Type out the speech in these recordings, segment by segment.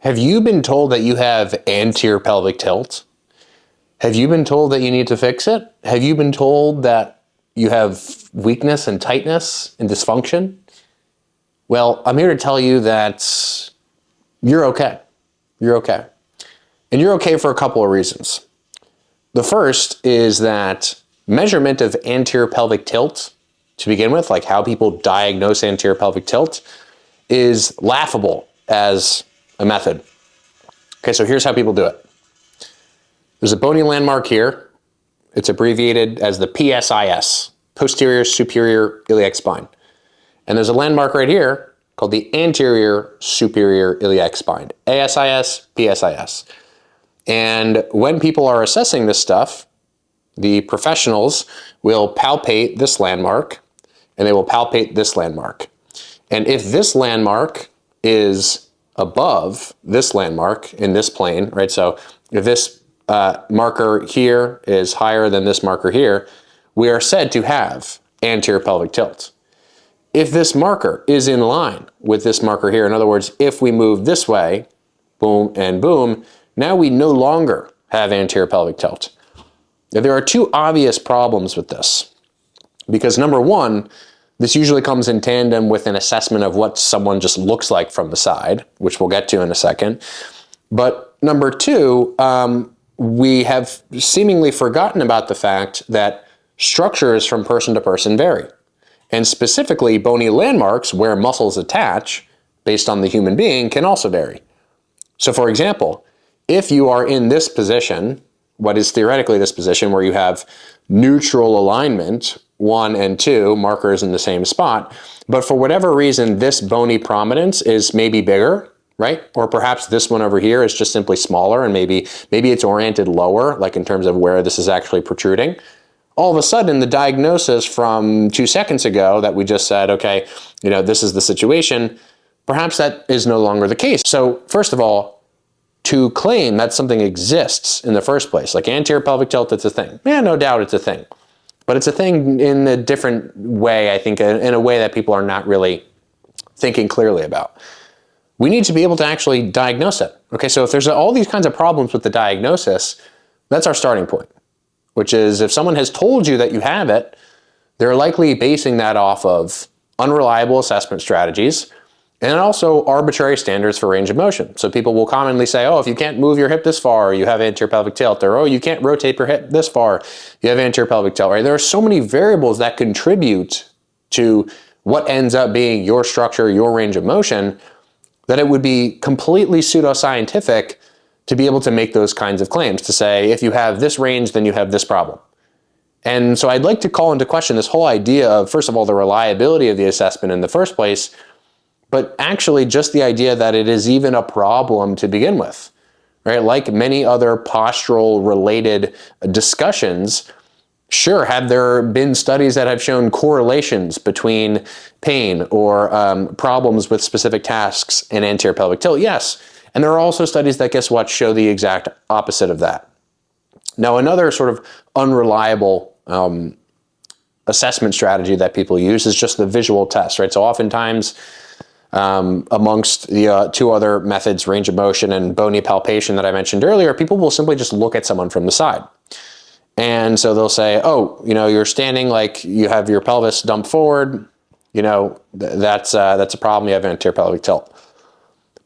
Have you been told that you have anterior pelvic tilt? Have you been told that you need to fix it? Have you been told that you have weakness and tightness and dysfunction? Well, I'm here to tell you that you're okay. You're okay. And you're okay for a couple of reasons. The first is that measurement of anterior pelvic tilt, to begin with, like how people diagnose anterior pelvic tilt, is laughable as a method. Okay, so here's how people do it. There's a bony landmark here. It's abbreviated as the PSIS, posterior superior iliac spine. And there's a landmark right here called the anterior superior iliac spine, ASIS, PSIS. And when people are assessing this stuff, the professionals will palpate this landmark and they will palpate this landmark. And if this landmark is above this landmark in this plane, right? So if this marker here is higher than this marker here, we are said to have anterior pelvic tilt. If this marker is in line with this marker here, in other words, if we move this way, boom and boom, now we no longer have anterior pelvic tilt. Now, there are two obvious problems with this, because number one, this usually comes in tandem with an assessment of what someone just looks like from the side, which we'll get to in a second. But number two, we have seemingly forgotten about the fact that structures from person to person vary. And specifically, bony landmarks where muscles attach based on the human being can also vary. So for example, if you are in this position, what is theoretically this position where you have neutral alignment, 1 and 2 markers in the same spot, but for whatever reason, this bony prominence is maybe bigger, right? Or perhaps this one over here is just simply smaller and maybe it's oriented lower, like in terms of where this is actually protruding. All of a sudden, the diagnosis from 2 seconds ago that we just said, okay, this is the situation, perhaps that is no longer the case. So first of all, to claim that something exists in the first place, like anterior pelvic tilt, it's a thing. Yeah, no doubt it's a thing. But it's a thing in a different way, I think, in a way that people are not really thinking clearly about. We need to be able to actually diagnose it. Okay, so if there's all these kinds of problems with the diagnosis, that's our starting point, which is if someone has told you that you have it, they're likely basing that off of unreliable assessment strategies and also arbitrary standards for range of motion. So people will commonly say, oh, if you can't move your hip this far, you have anterior pelvic tilt, or oh, you can't rotate your hip this far, you have anterior pelvic tilt, right? There are so many variables that contribute to what ends up being your structure, your range of motion, that it would be completely pseudoscientific to be able to make those kinds of claims, to say, if you have this range, then you have this problem. And so I'd like to call into question this whole idea of, first of all, the reliability of the assessment in the first place, but actually just the idea that it is even a problem to begin with, right? Like many other postural related discussions, sure, have there been studies that have shown correlations between pain or problems with specific tasks and anterior pelvic tilt? Yes. And there are also studies that, guess what, show the exact opposite of that. Now, another sort of unreliable assessment strategy that people use is just the visual test, right? So oftentimes, amongst the two other methods, range of motion and bony palpation that I mentioned earlier, people will simply just look at someone from the side. And so they'll say, oh, you're standing like you have your pelvis dumped forward, that's a problem, you have anterior pelvic tilt.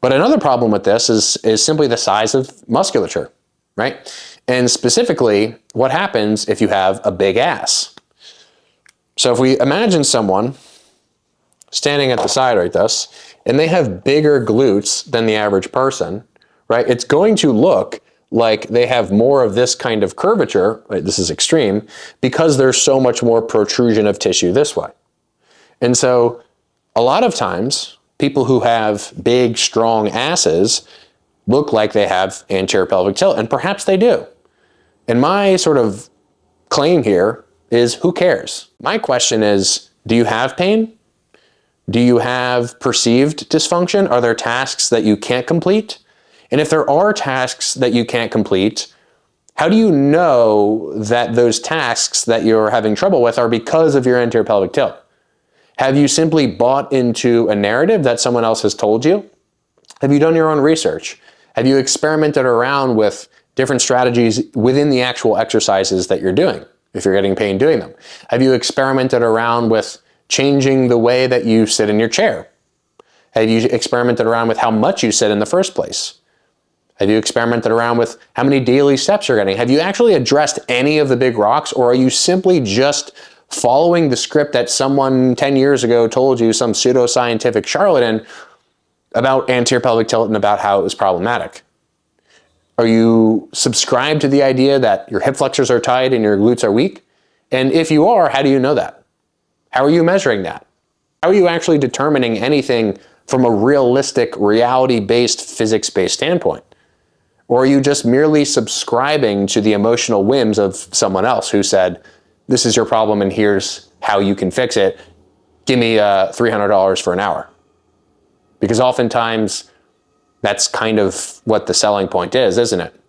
But another problem with this is simply the size of musculature, right? And specifically, what happens if you have a big ass? So if we imagine someone standing at the side like this, and they have bigger glutes than the average person, right? It's going to look like they have more of this kind of curvature, right? This is extreme, because there's so much more protrusion of tissue this way. And so a lot of times, people who have big, strong asses look like they have anterior pelvic tilt, and perhaps they do. And my sort of claim here is, who cares? My question is, do you have pain? Do you have perceived dysfunction? Are there tasks that you can't complete? And if there are tasks that you can't complete, how do you know that those tasks that you're having trouble with are because of your anterior pelvic tilt? Have you simply bought into a narrative that someone else has told you? Have you done your own research? Have you experimented around with different strategies within the actual exercises that you're doing, if you're getting pain doing them? Have you experimented around with changing the way that you sit in your chair? Have you experimented around with how much you sit in the first place? Have you experimented around with how many daily steps you're getting? Have you actually addressed any of the big rocks, or are you simply just following the script that someone 10 years ago told you, some pseudoscientific charlatan, about anterior pelvic tilt and about how it was problematic? Are you subscribed to the idea that your hip flexors are tight and your glutes are weak? And if you are, how do you know that? How are you measuring that? How are you actually determining anything from a realistic, reality-based, physics-based standpoint? Or are you just merely subscribing to the emotional whims of someone else who said, this is your problem and here's how you can fix it. Give me $300 for an hour. Because oftentimes that's kind of what the selling point is, isn't it?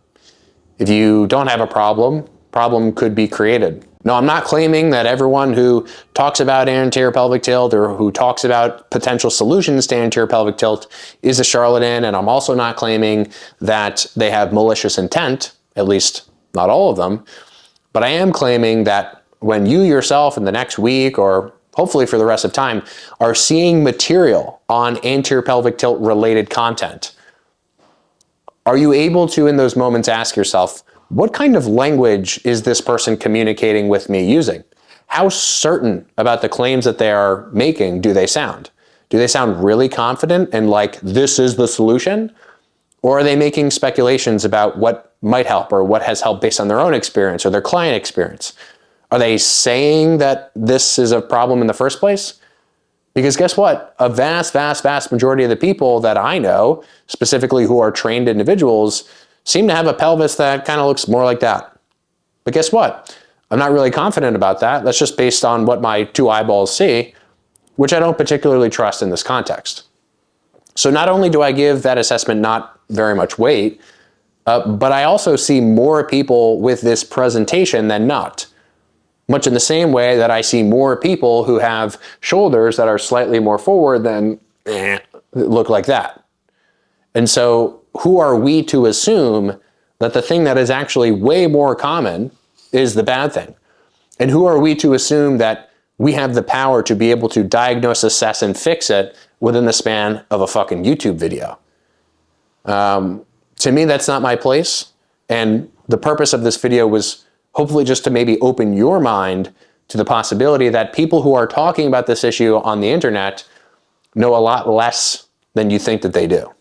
If you don't have a problem could be created. No, I'm not claiming that everyone who talks about anterior pelvic tilt or who talks about potential solutions to anterior pelvic tilt is a charlatan, and I'm also not claiming that they have malicious intent, at least not all of them, but I am claiming that when you yourself in the next week, or hopefully for the rest of time, are seeing material on anterior pelvic tilt related content, are you able to in those moments ask yourself, what kind of language is this person communicating with me using? How certain about the claims that they are making do they sound? Do they sound really confident and like this is the solution? Or are they making speculations about what might help or what has helped based on their own experience or their client experience? Are they saying that this is a problem in the first place? Because guess what? A vast, vast, vast majority of the people that I know, specifically who are trained individuals, seem to have a pelvis that kind of looks more like that. But guess what? I'm not really confident about that. That's just based on what my two eyeballs see, which I don't particularly trust in this context. So not only do I give that assessment not very much weight, but I also see more people with this presentation than not. Much in the same way that I see more people who have shoulders that are slightly more forward than look like that. And so who are we to assume that the thing that is actually way more common is the bad thing? And who are we to assume that we have the power to be able to diagnose, assess, and fix it within the span of a fucking YouTube video? To me, that's not my place. And the purpose of this video was hopefully just to maybe open your mind to the possibility that people who are talking about this issue on the internet know a lot less than you think that they do.